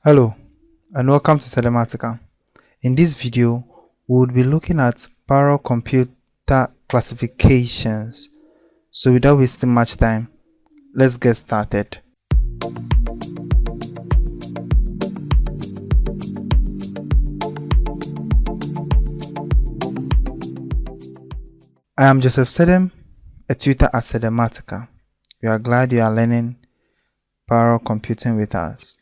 Hello and welcome to SIRDEMATICA. In this video, we will be looking at parallel computer classifications. So without wasting much time, let's get started. I am Joseph Sedem, a tutor at SIRDEMATICA. We are glad you are learning parallel computing with us.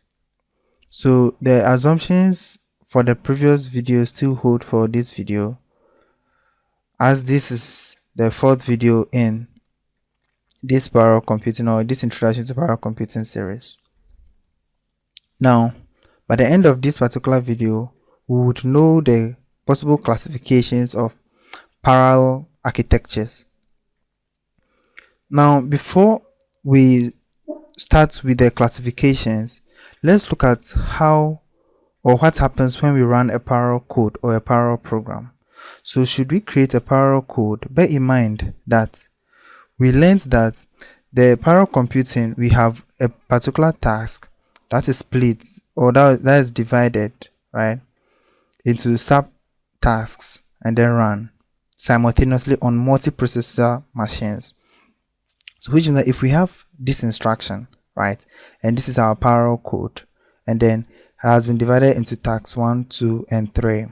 So the assumptions for the previous video still hold for this video, as this is the fourth video in this parallel computing or this introduction to parallel computing series. Now, by the end of this particular video, we would know the possible classifications of parallel architectures. Now, before we start with the classifications, let's look at how or what happens when we run a parallel code or a parallel program. So should we create a parallel code? Bear in mind that we learned that the parallel computing, we have a particular task that is split or that is divided, right, into sub-tasks and then run simultaneously on multi-processor machines. So which means that if we have this instruction, right, and this is our parallel code, and then has been divided into tasks 1, 2, and 3,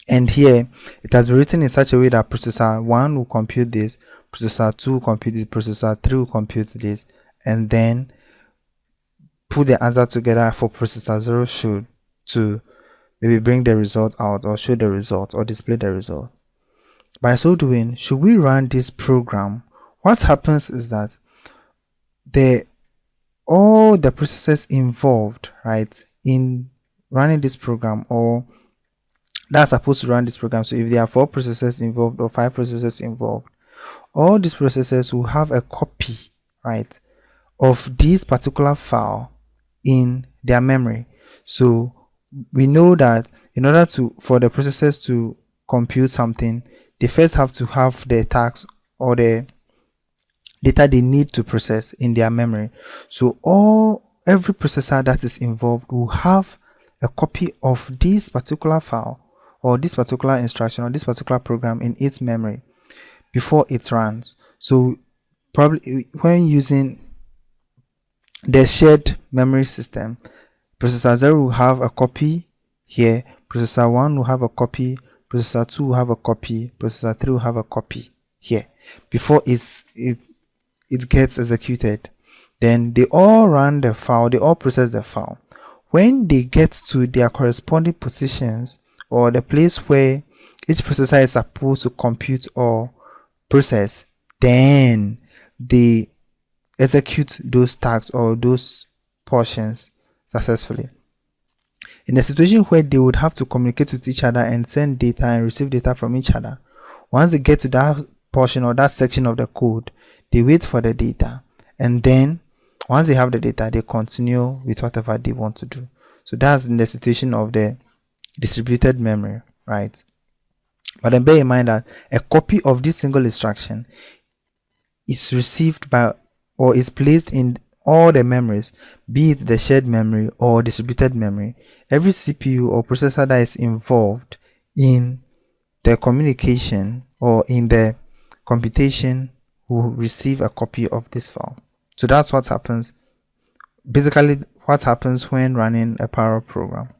and here it has been written in such a way that processor 1 will compute this, processor 2 will compute this, processor 3 will compute this, and then put the answer together for processor 0 should to maybe bring the result out or show the result or display the result. By so doing, should we run this program, what happens is that all the processes involved, right, in running this program or that's supposed to run this program, so if there are 4 processes involved or 5 processes involved, all these processes will have a copy, right, of this particular file in their memory. So we know that in order for the processes to compute something, they first have to have the task or the data they need to process in their memory. So every processor that is involved will have a copy of this particular file or this particular instruction or this particular program in its memory before it runs. So probably when using the shared memory system, processor 0 will have a copy here, processor 1 will have a copy, processor 2 will have a copy, processor 3 will have a copy here before it gets executed. Then they all run the file, they all process the file. When they get to their corresponding positions or the place where each processor is supposed to compute or process, then they execute those tasks or those portions successfully. In a situation where they would have to communicate with each other and send data and receive data from each other, once they get to that portion or that section of the code, they wait for the data, and then once they have the data, they continue with whatever they want to do. So that's in the situation of the distributed memory, right? But then bear in mind that a copy of this single instruction is received by or is placed in all the memories, be it the shared memory or distributed memory. Every CPU or processor that is involved in the communication or in the computation will receive a copy of this file. So that's what happens, basically what happens when running a parallel program.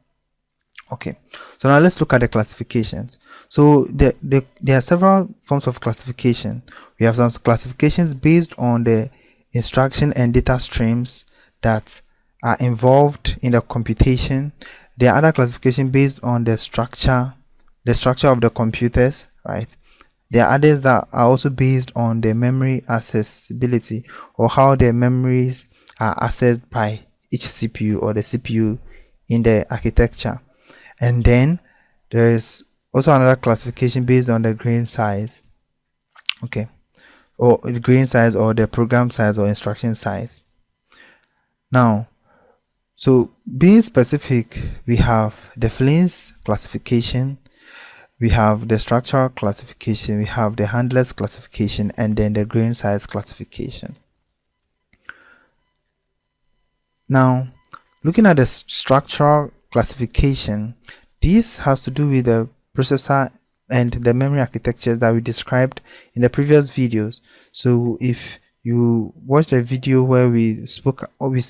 Okay, so now let's look at the classifications. So there are several forms of classification. We have some classifications based on the instruction and data streams that are involved in the computation. There are other classifications based on the structure of the computers, right? There are others that are also based on the memory accessibility or how the memories are accessed by each CPU or the CPU in the architecture. And then there is also another classification based on the grain size, okay, or the grain size or the program size or instruction size. Now, so being specific, we have the Flynn's classification, we have the structural classification, we have the handlers classification, and then the grain size classification. Now, Looking at the structural classification, this has to do with the processor and the memory architectures that we described in the previous videos. So if you watched a video where we spoke or we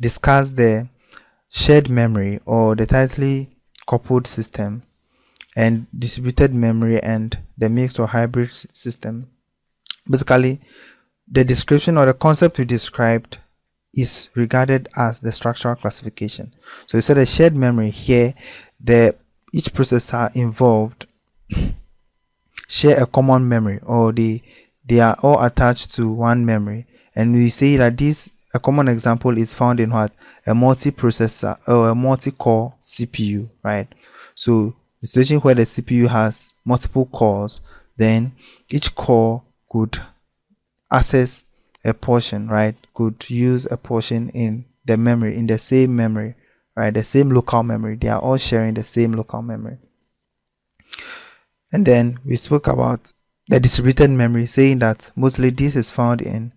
discussed the shared memory or the tightly coupled system and distributed memory and the mixed or hybrid system, basically the description or the concept we described is regarded as the structural classification. So you said a shared memory here, each processor involved share a common memory, or they are all attached to one memory, and we say that a common example is found in what? A multi-processor or a multi-core CPU, right? So the situation where the CPU has multiple cores, then each core could access a portion, right? Could use a portion in the memory, in the same memory, right? The same local memory. They are all sharing the same local memory. And then we spoke about the distributed memory, saying that mostly this is found in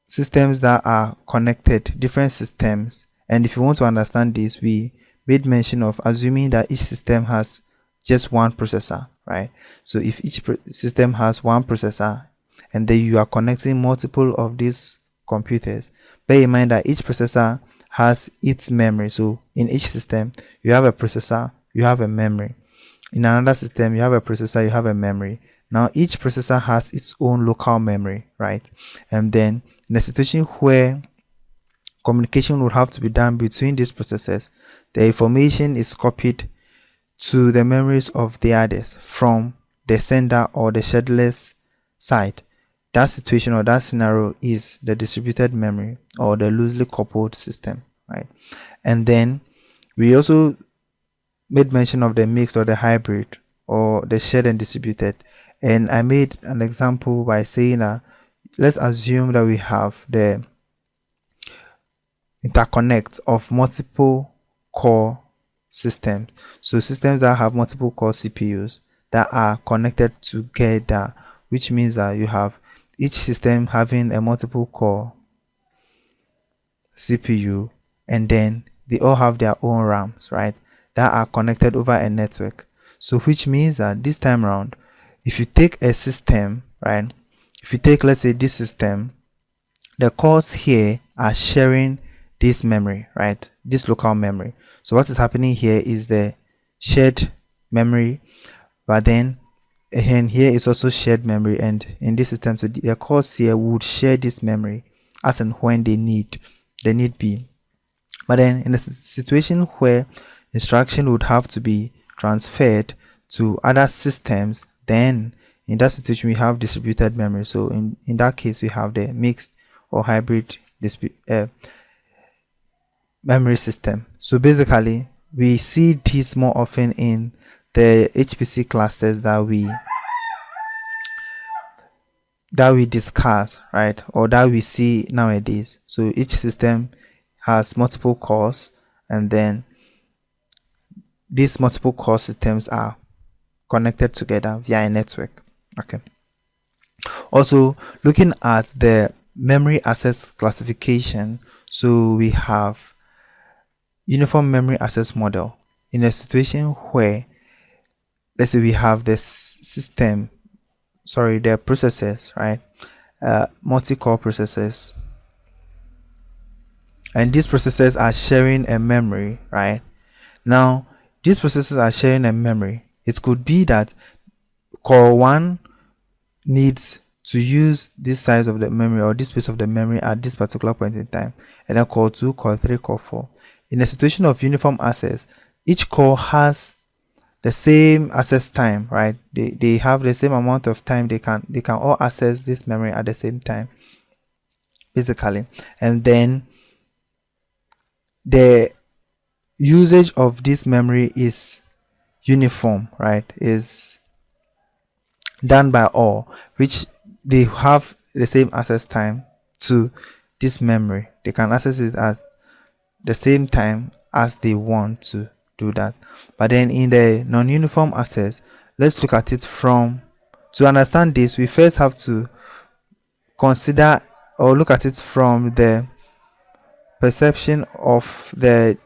systems that are connected, different systems. And if you want to understand this, we made mention of assuming that each system has just one processor, right? So if each system has one processor and then you are connecting multiple of these computers, bear in mind that each processor has its memory. So in each system you have a processor, you have a memory. In another system you have a processor, you have a memory. Now each processor has its own local memory, right? And then in a situation where communication would have to be done between these processors, the information is copied to the memories of the others from the sender or the scheduler's side. That situation or that scenario is the distributed memory or the loosely coupled system, right? And then we also made mention of the mixed or the hybrid or the shared and distributed. And I made an example by saying that let's assume that we have the interconnect of multiple core systems. So systems that have multiple core CPUs that are connected together, which means that you have each system having a multiple core CPU, and then they all have their own RAMs, right, that are connected over a network. So which means that this time around, if you take a system, right, if you take, let's say, this system, the cores here are sharing this memory, right, this local memory. So what is happening here is the shared memory, but then and here is also shared memory, and in this system, so the cores here would share this memory as and when they need be. But then in a situation where instruction would have to be transferred to other systems, then in that situation we have distributed memory. So in that case we have the mixed or hybrid memory system. So basically we see this more often in the HPC clusters that we discuss, right, or that we see nowadays. So each system has multiple cores, and then these multiple core systems are connected together via a network. Okay. Also, looking at the memory access classification, so we have uniform memory access model. In a situation where, let's say, we have the processors, right, multi-core processors, and these processors are sharing a memory, right? Now these processors are sharing a memory. It could be that core 1 needs to use this size of the memory or this space of the memory at this particular point in time, and then core 2, core 3, core 4. In a situation of uniform access, each core has the same access time, right? They have the same amount of time. They can all access this memory at the same time, basically. And then the usage of this memory is uniform, right? Is done by all, which they have the same access time to this memory. They can access it at the same time as they want to do that. But then in the non-uniform access, let's look at it to understand this, we first have to consider or look at it from the perception of the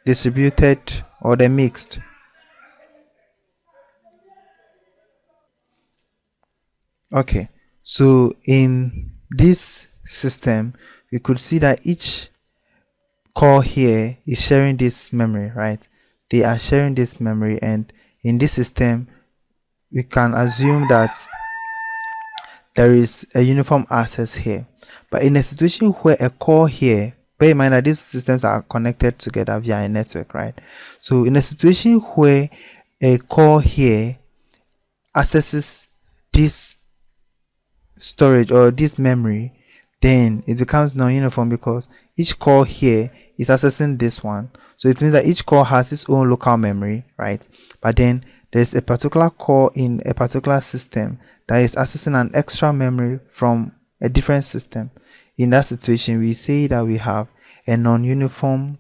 distributed or the mixed. Okay, so in this system we could see that each core here is sharing this memory, right? They are sharing this memory, and in this system we can assume that there is a uniform access here. But in a situation where a core here, bear in mind that these systems are connected together via a network, right? So in a situation where a core here accesses this storage or this memory, then it becomes non-uniform because each core here is accessing this one. So it means that each core has its own local memory, right? But then there's a particular core in a particular system that is accessing an extra memory from a different system. In that situation, we say that we have a non-uniform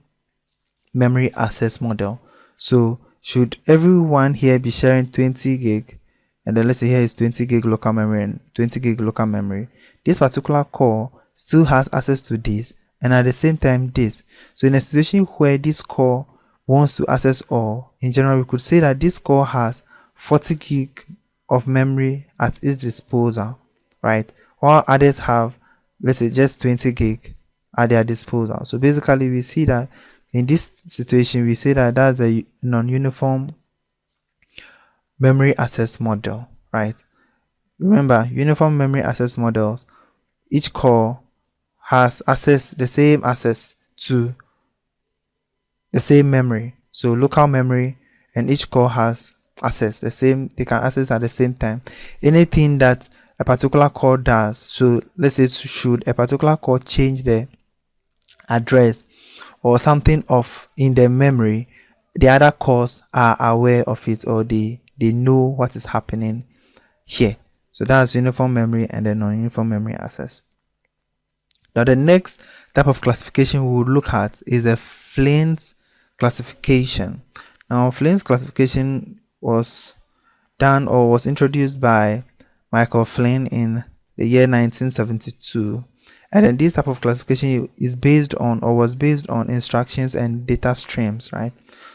memory access model. So should everyone here be sharing 20 gig, and then let's say here is 20 gig local memory and 20 gig local memory, this particular core still has access to this, and at the same time this. So in a situation where this core wants to access all, in general we could say that this core has 40 gig of memory at its disposal, right? While others have, let's say, just 20 gig at their disposal. So basically we see that in this situation we say that that's the non-uniform memory access model, right? Remember, uniform memory access models, each core has the same access to the same memory. So local memory, and each core has access the same, they can access at the same time. Anything that a particular core does, so let's say should a particular core change the address or something of in the memory, the other cores are aware of it, or they know what is happening here. So that's uniform memory and the non-uniform memory access. Now the next type of classification we would look at is a Flynn's classification. Now Flynn's classification was done or was introduced by Michael Flynn in the year 1972, and then this type of classification is based on, or was based on, instructions and data streams, right?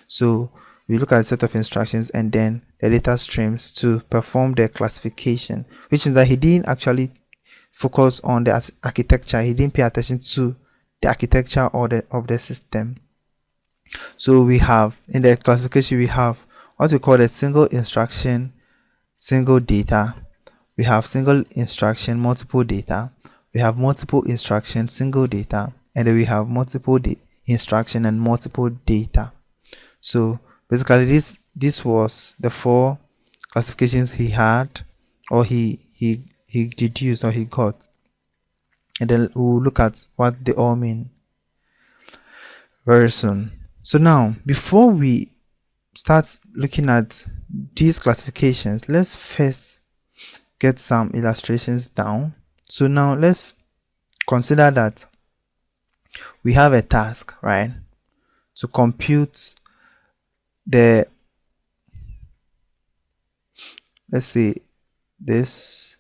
So we look at a set of instructions and then the data streams to perform the classification, which is that he didn't actually focus on the architecture. He didn't pay attention to the architecture or of the system. So we have, in the classification, we have what we call a single instruction, single data. We have single instruction, multiple data. We have multiple instruction, single data, and then we have multiple instruction and multiple data. So basically this was the four classifications he had, or he deduced, or he got, and then we'll look at what they all mean very soon. So now, before we start looking at these classifications, let's first get some illustrations down. So now let's consider that we have a task, right, to compute the, let's say this,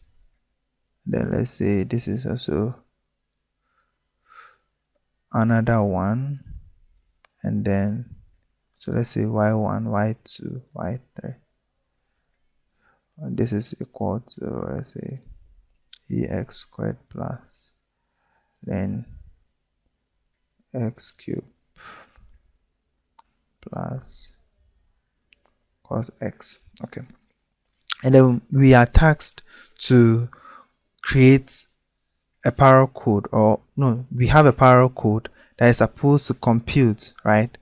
then let's say this is also another one, and then so let's say y1, y2, y3, and this is equal to, let's say, ex squared plus then x cubed plus cos x. Okay, and then we are tasked to create a parallel code, or no, we have a parallel code that is supposed to compute, right?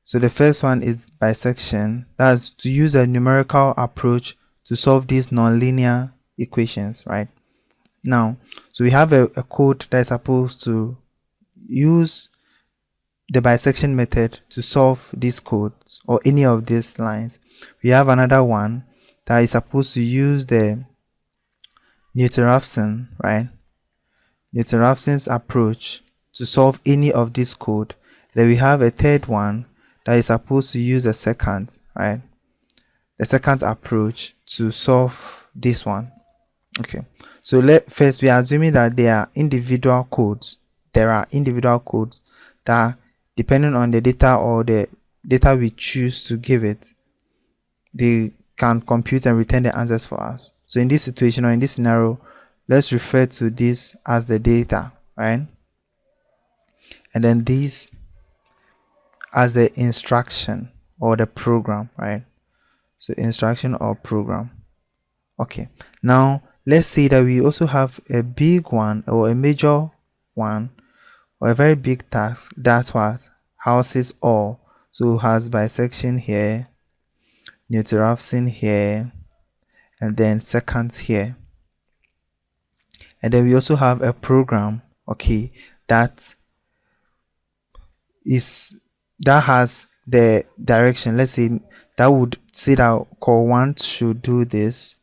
So the first one is bisection. That's to use a numerical approach to solve these nonlinear equations, right? Now, so we have a code that is supposed to use the bisection method to solve these codes or any of these lines. We have another one that is supposed to use the Newton-Raphson, right? Newton-Raphson's approach to solve any of this code. Then we have a third one that is supposed to use a second, right? The second approach to solve this one. Okay, so first we are assuming that they are individual codes. there are individual codes that, depending on the data or the data we choose to give it, they can compute and return the answers for us. So in this situation, or in this scenario, let's refer to this as the data, right? And then this as the instruction or the program, right? So instruction or program. Okay, now let's say that we also have a big one or a major one or a very big task that was houses all. So has bisection here, neutralizing here, and then seconds here. And then we also have a program, okay, that has the direction. Let's say that would say that core 1 should do this,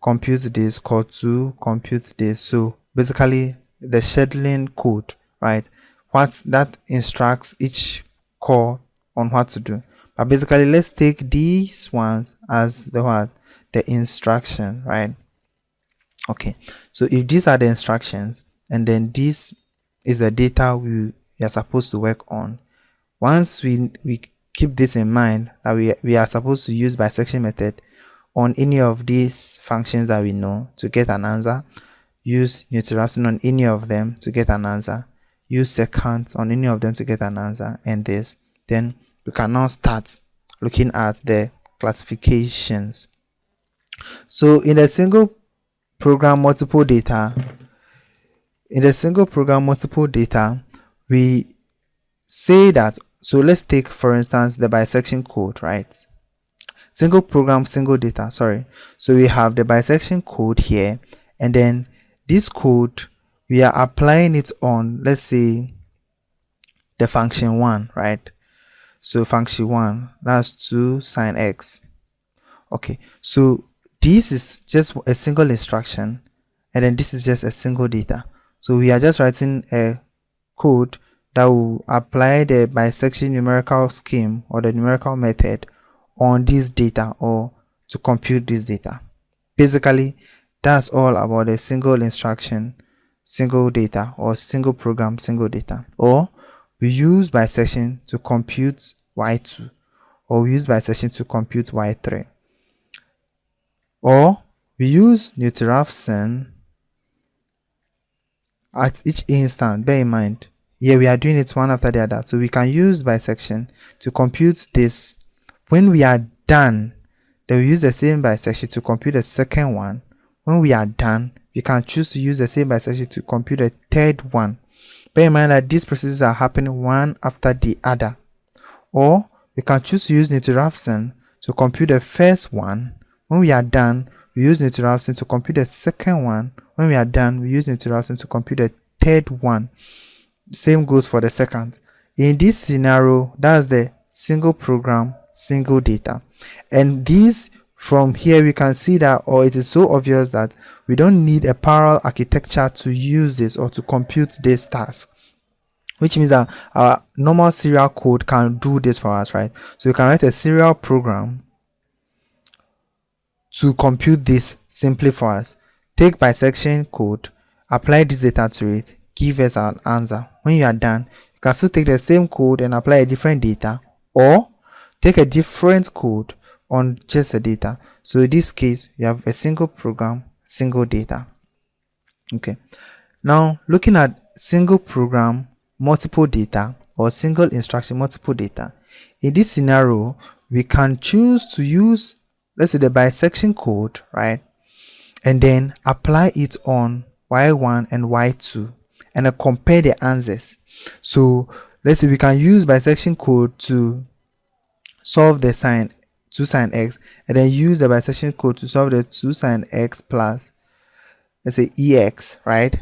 compute this, core 2 compute this. So basically the scheduling code, right, what that instructs each core on what to do. But basically let's take these ones as the instruction, right? Okay, so if these are the instructions and then this is the data we are supposed to work on, once we keep this in mind, that we are supposed to use bisection method on any of these functions that we know to get an answer, use neutralizing on any of them to get an answer, use seconds on any of them to get an answer, and this, then we can now start looking at the classifications. So in a single program multiple data, we say that, so let's take for instance the bisection code, right? Single program, single data, sorry. So we have the bisection code here, and then this code we are applying it on, let's say, the function 1, right? So function 1, that's 2 sine x. Okay, so this is just a single instruction, and then this is just a single data. So we are just writing a code that will apply the bisection numerical scheme or the numerical method on this data or to compute this data. Basically, that's all about a single instruction, single data, or single program, single data. Or we use bisection to compute y2, or we use bisection to compute y3. Or we use neutralization at each instant. Bear in mind, here we are doing it one after the other. So we can use bisection to compute this. When we are done, then we use the same bisection to compute the second one. When we are done, we can choose to use the same bisection to compute the third one. Bear in mind that these processes are happening one after the other. Or we can choose to use neutralization to compute the first one. When we are done, we use neutralization to compute the second one. When we are done, we use neutralization to compute the third one. Same goes for the second. In this scenario, that's the single program, single data. And these, from here we can see that, or it is so obvious that we don't need a parallel architecture to use this or to compute this task, which means that our normal serial code can do this for us, right? So you can write a serial program to compute this simply for us. Take bisection code, apply this data to it, give us an answer. When you are done, you can still take the same code and apply a different data, or take a different code on just the data. So in this case, you have a single program, single data. Okay, now looking at single program, multiple data, or single instruction, multiple data. In this scenario, we can choose to use, let's say, the bisection code, right, and then apply it on y1 and y2 and then compare the answers. So let's say we can use bisection code to solve the 2 sine x, and then use the bisection code to solve the 2 sine x plus, let's say, ex, right?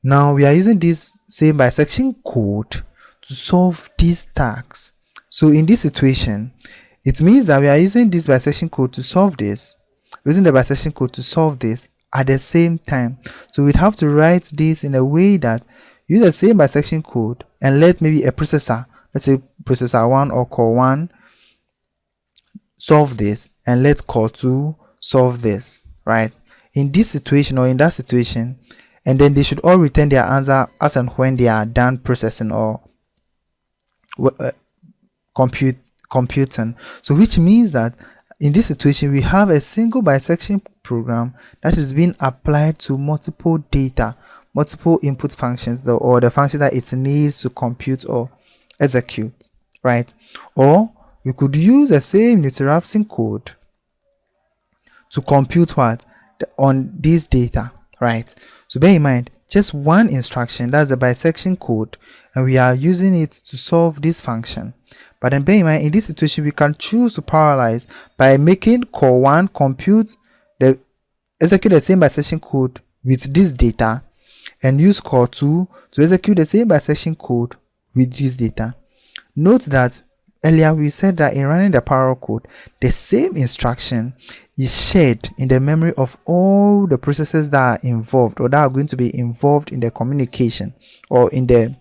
Now we are using this same bisection code to solve these tasks. So in this situation, it means that we are using this bisection code to solve this, using the bisection code to solve this at the same time. So we'd have to write this in a way that use the same bisection code and let maybe a processor, let's say processor 1 or core 1, solve this, and let core 2 solve this, right? In this situation or in that situation, and then they should all return their answer as and when they are done processing or computing. So which means that in this situation we have a single bisection program that is being applied to multiple data, multiple input functions, or the function that it needs to compute or execute, right? Or we could use the same interruption code to compute what on this data, right? So bear in mind, just one instruction, that's the bisection code, and we are using it to solve this function. But then bear in mind, in this situation we can choose to parallelize by making core 1 execute the same bisection code with this data, and use core 2 to execute the same bisection code with this data. Note that earlier we said that in running the parallel code, the same instruction is shared in the memory of all the processes that are involved, or that are going to be involved in the communication or in the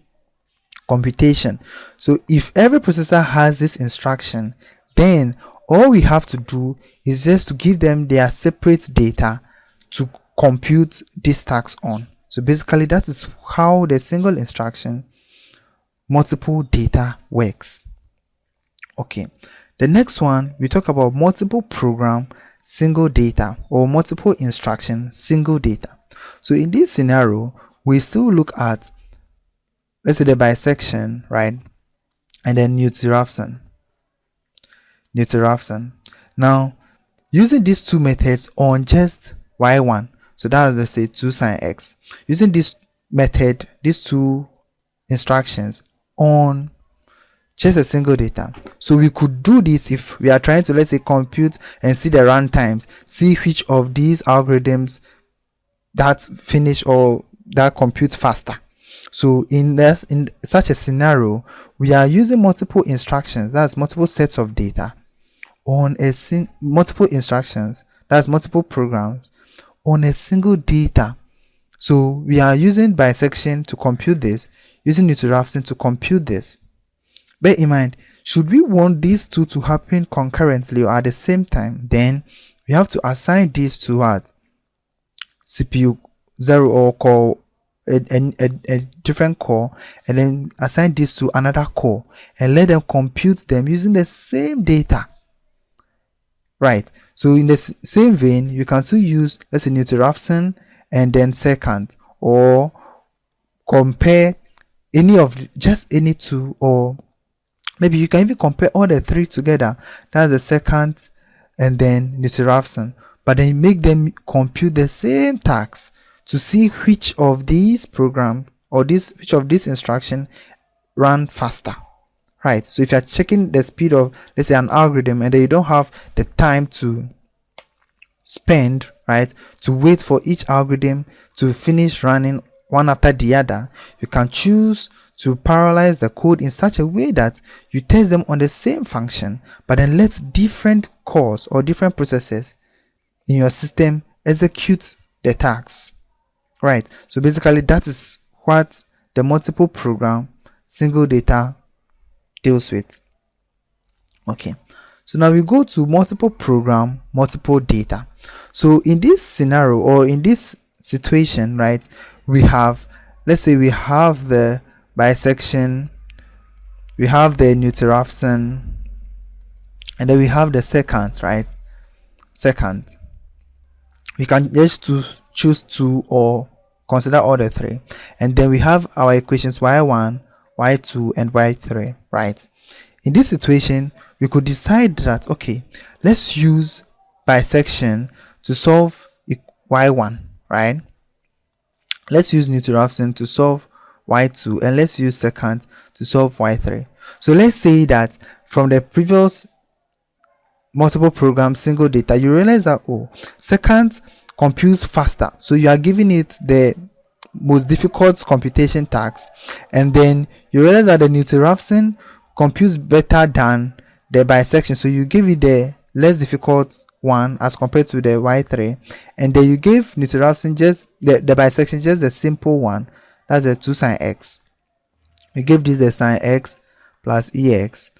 computation. So if every processor has this instruction, then all we have to do is just to give them their separate data to compute these tasks on. So basically that is how the single instruction multiple data works. Okay, the next one we talk about multiple program single data, or multiple instruction single data. So in this scenario we still look at, let's say, the bisection, right, and then interruption. Now using these two methods on just y1, so that is, let's say, 2 sin x, using this method, these two instructions on just a single data. So we could do this if we are trying to, let's say, compute and see the run times, see which of these algorithms that finish or that compute faster. So in such a scenario, we are using multiple instructions, that's multiple sets of data, on a multiple instructions, that's multiple programs, on a single data. So we are using bisection to compute this, using interruption to compute this. Bear in mind, should we want these two to happen concurrently or at the same time, then we have to assign these to what? CPU 0 or core, a different core, and then assign this to another core and let them compute them using the same data, right? So in the same vein, you can still use, let's say, interruption and then second, or compare any of just any two, or maybe you can even compare all the three together, that's the second and then interruption, but then make them compute the same tasks to see which of these program or which of these instruction run faster, right? So if you're checking the speed of, let's say, an algorithm, and then you don't have the time to spend, right, to wait for each algorithm to finish running one after the other, you can choose to parallelize the code in such a way that you test them on the same function, but then let different cores or different processes in your system execute the tasks, right? So basically that is what the multiple program single data deals with. Okay, so now we go to multiple program multiple data. So in this scenario, or in this situation, right, we have, let's say, we have the bisection, we have the interruption, and then we have the second, right? Second, we can just choose 2 or consider all the 3, and then we have our equations y1, y2, and y3, right? In this situation, we could decide that, okay, let's use bisection to solve y1, right? Let's use interruption to solve y2, and let's use second to solve y3. So let's say that from the previous multiple program single data, you realize that, oh, second computes faster, so you are giving it the most difficult computation task, and then you realize that the interruption computes better than the bisection, so you give it the less difficult one as compared to the y3, and then you give interruption just the bisection just the simple one, that's the 2 sin x. You give this the sin x plus ex,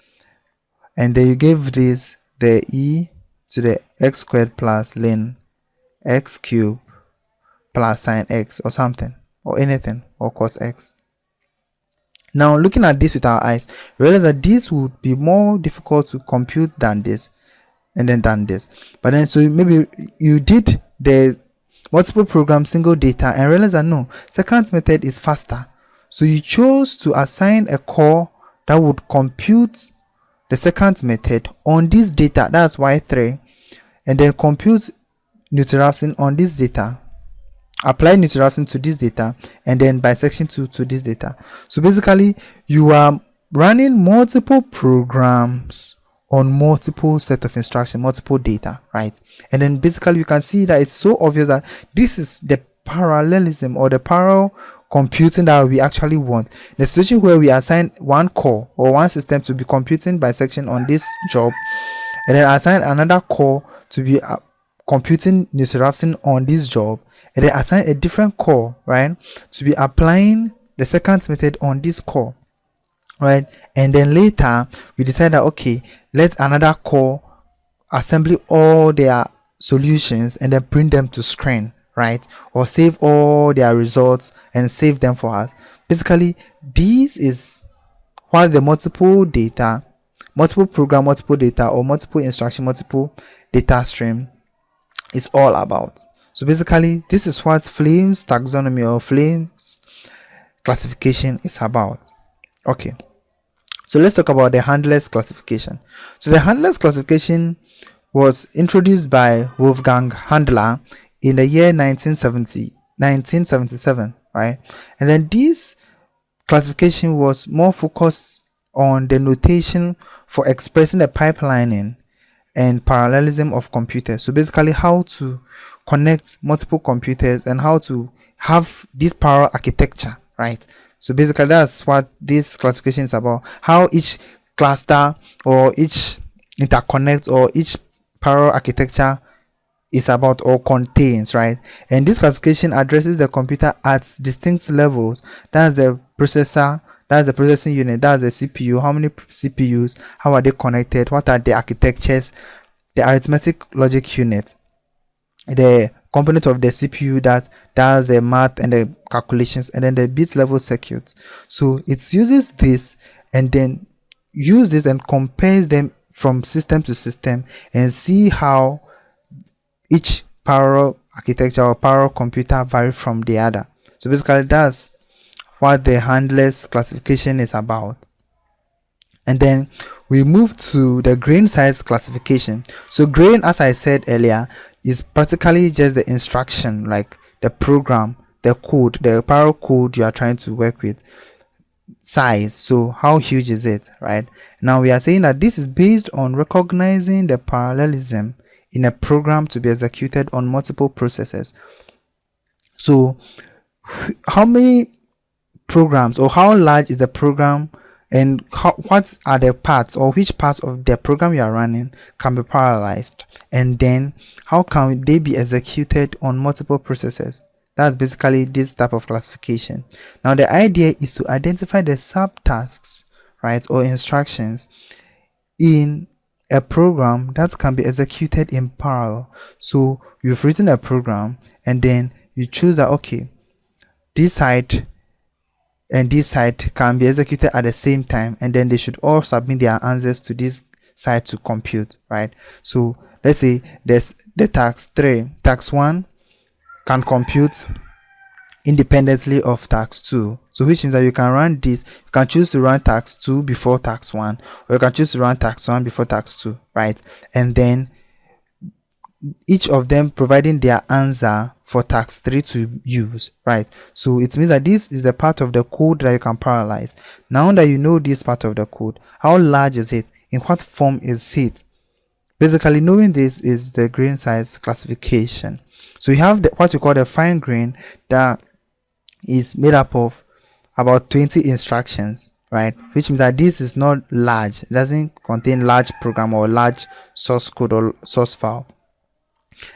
and then you give this the e to the x squared plus ln x cubed plus sine x or something, or anything, or cos x. Now looking at this with our eyes, we realize that this would be more difficult to compute than this, and then than this. But then, so maybe you did the multiple program single data and realize that no, second method is faster. So you chose to assign a core that would compute the second method on this data, that's y3, and then compute neutralizing on this data, apply neutralizing to this data, and then bisection to this data. So basically you are running multiple programs on multiple set of instruction, multiple data, right? And then basically you can see that it's so obvious that this is the parallelism or the parallel computing that we actually want. The situation where we assign one core or one system to be computing bisection on this job, and then assign another core to be computing neutralizing on this job, and then assign a different core, right, to be applying the second method on this core, right? And then later we decide that okay, let another core assemble all their solutions and then bring them to screen, right, or save all their results and save them for us. Basically this is what the multiple data, multiple program, multiple data, or multiple instruction, multiple data stream is all about. So basically this is what Flynn's taxonomy or Flynn's classification is about. Okay, so let's talk about the handlers classification. So the handlers classification was introduced by Wolfgang Handler in the year 1977, right? And then this classification was more focused on the notation for expressing the pipelining and parallelism of computers. So basically how to connect multiple computers and how to have this parallel architecture, right? So basically that's what this classification is about, how each cluster or each interconnect or each parallel architecture is about or contains, right? And this classification addresses the computer at distinct levels. That's the processor, that's the processing unit, that's the CPU, how many CPUs, how are they connected, what are the architectures, the arithmetic logic unit, the component of the CPU that does the math and the calculations, and then the bit level circuits. So it uses this and then uses and compares them from system to system and see how each parallel architecture or parallel computer vary from the other. So basically that's what the handlers classification is about. And then we move to the grain size classification. So grain, as I said earlier, is practically just the instruction, like the program, the code, the parallel code you are trying to work with. Size, so how huge is it, right? Now we are saying that this is based on recognizing the parallelism in a program to be executed on multiple processes. So how many programs, or how large is the program, and what are the parts or which parts of the program you are running can be parallelized, and then how can they be executed on multiple processes. That's basically this type of classification. Now the idea is to identify the subtasks, right, or instructions in a program that can be executed in parallel. So you've written a program and then you choose that okay, this side and this side can be executed at the same time, and then they should all submit their answers to this side to compute, right? So let's say there's the task 3, task 1 can compute independently of task 2. So which means that you can run this, you can choose to run task 2 before task 1, or you can choose to run task 1 before task 2, right? And then each of them providing their answer for task 3 to use, right? So it means that this is the part of the code that you can parallelize. Now that you know this part of the code, how large is it, in what form is it? Basically knowing this is the grain size classification. So we have what we call the fine grain that is made up of about 20 instructions, right? Which means that this is not large, it doesn't contain large program or large source code or source file.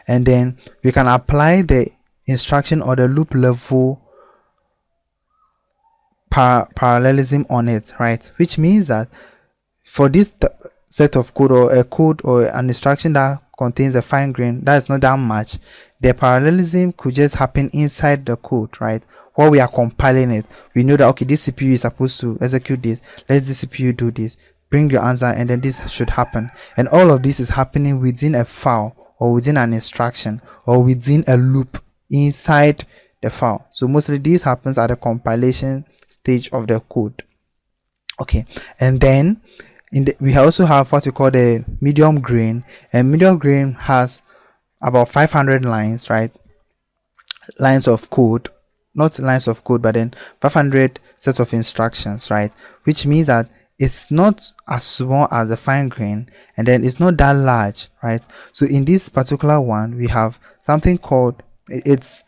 And then we can apply the instruction or the loop level parallelism on it, right? Which means that for this set of code, or a code or an instruction that contains a fine grain that is not that much, the parallelism could just happen inside the code, right? While we are compiling it, we know that, okay, this CPU is supposed to execute this. Let the CPU do this. Bring your answer, and then this should happen. And all of this is happening within a file, or within an instruction, or within a loop inside the file. So mostly this happens at the compilation stage of the code. Okay, and then we also have what we call the medium grain, and medium grain has about 500 lines, right? Lines of code, not lines of code, but then 500 sets of instructions, right? Which means that it's not as small as the fine grain, and then it's not that large, right? So in this particular one, we have something called, it's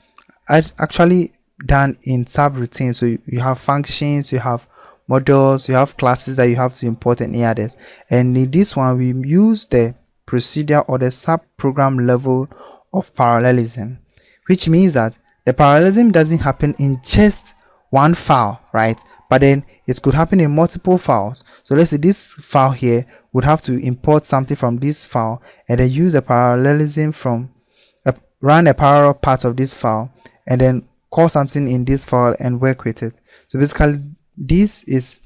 actually done in subroutines. So you have functions, you have modules, you have classes that you have to import and add. And in this one, we use the procedure or the sub-program level of parallelism, which means that the parallelism doesn't happen in just one file, right? But then it could happen in multiple files. So let's say this file here would have to import something from this file, and then use the parallelism from run a parallel part of this file, and then call something in this file and work with it. So basically this is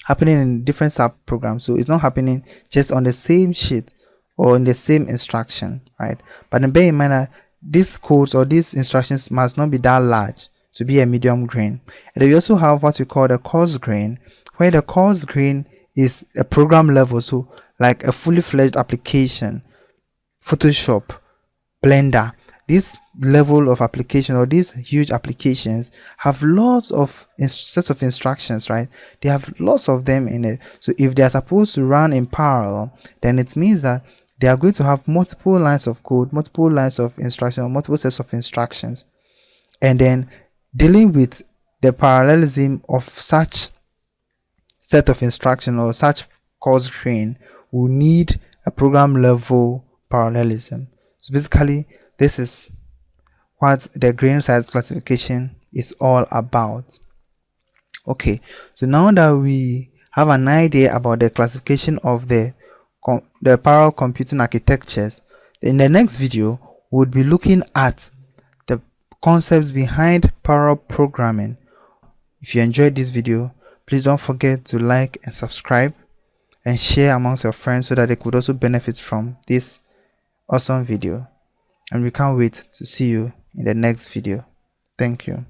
happening in different sub programs. So it's not happening just on the same sheet or in the same instruction, right? But then bear in mind that these codes or these instructions must not be that large to be a medium grain. And then we also have what we call the coarse grain, where the coarse grain is a program level, so like a fully fledged application, Photoshop, Blender. This level of application, or these huge applications, have lots of sets of instructions, right? They have lots of them in it. So if they are supposed to run in parallel, then it means that they are going to have multiple lines of code, multiple lines of instruction, or multiple sets of instructions. And then dealing with the parallelism of such set of instruction or such coarse grain will need a program level parallelism. So basically, this is what the grain size classification is all about. Okay, so now that we have an idea about the classification of the parallel computing architectures, in the next video we'll be looking at the concepts behind parallel programming. If you enjoyed this video, please don't forget to like and subscribe and share amongst your friends so that they could also benefit from this awesome video. And we can't wait to see you in the next video. Thank you.